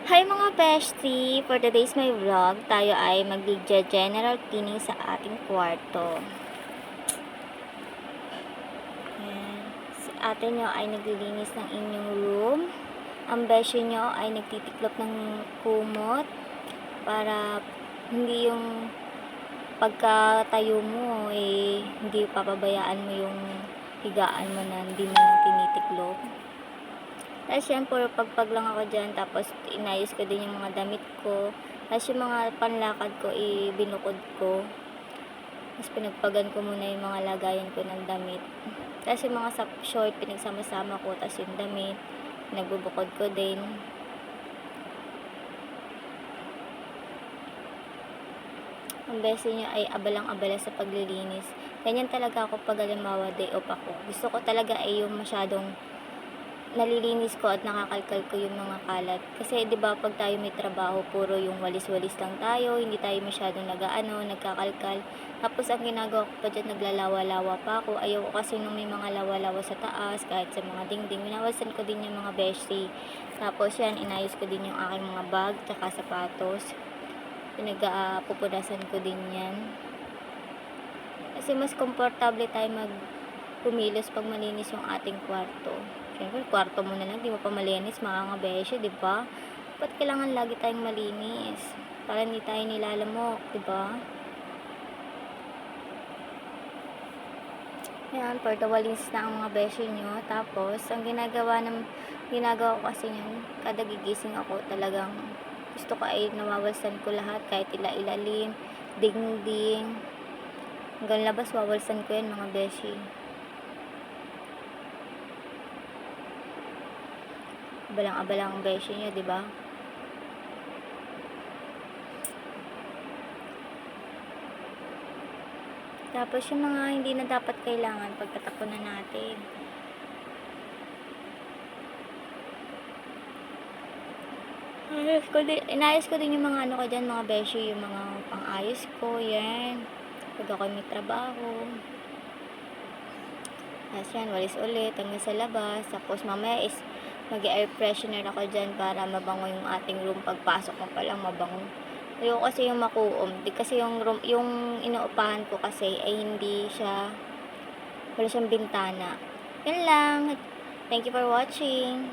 Hi mga bestie! For today's my vlog, tayo ay mag-general cleaning sa ating kwarto. Ayan. Si ate nyo ay naglilinis ng inyong room. Ang bestie nyo ay nagtitiklop ng kumot para hindi yung pagkatayo mo hindi papabayaan mo yung higaan mo na hindi mo lang tinitiklop. Tapos yan, puro pagpag lang ako dyan. Tapos inayos ko din yung mga damit ko. Tapos yung mga panlakad ko, binukod ko. Tapos pinagpagan ko muna yung mga lagayan ko ng damit. Tapos yung mga short, pinagsama-sama ko. Tapos yung damit, pinagbubukod ko din. Ang beses niya ay abalang-abala sa paglilinis. Ganyan talaga ako pag halimbawa day off ako. Gusto ko talaga ay yung masyadong nalilinis ko at nakakalkal ko yung mga kalat. Kasi 'di ba pag tayo may trabaho, puro yung walis-walis lang tayo, hindi tayo masyadong nagkakalkal. Tapos ang ginagawa ko pa dyan, naglalawa-lawa pa ako. Ayoko kasi nung may mga lawa-lawa sa taas, kahit sa mga dingding. Minawasan ko din yung mga beshi. Tapos yan, inayos ko din yung aking mga bag, tsaka sapatos. Pupunasan ko din yan. Kasi mas komportable tayo kumilos pag malinis yung ating kwarto. Siyempre, kwarto mo na lang, di mo pa malinis, makangabesyo, di ba? Ba't kailangan lagi tayong malinis? Para hindi tayo nilalamok, di ba? Ayan, portawalinis na ang mga besyo nyo. Tapos, ang ginagawa ko kasi yun, kada gigising ako talagang gusto ko ay nawawalsan ko lahat, kahit ilalim, dingding, hanggang labas wawalsan ko yan mga beshi. Abalang-abalang ang beshi nyo, di ba? Tapos yung mga hindi na dapat kailangan, pagtatapunan natin. Inayos ko din yung mga ano ko dyan, mga beshi, yung mga pang-ayos ko, yan. Pag ako may trabaho. Tapos yan, walis ulit hanggang sa labas. Tapos mamaya is mag-air freshener ako dyan para mabango yung ating room. Pagpasok mo pa lang mabango. Ayoko kasi yung makuom. Di kasi yung room, yung inuupahan ko kasi ay wala siyang bintana. Yan lang. Thank you for watching.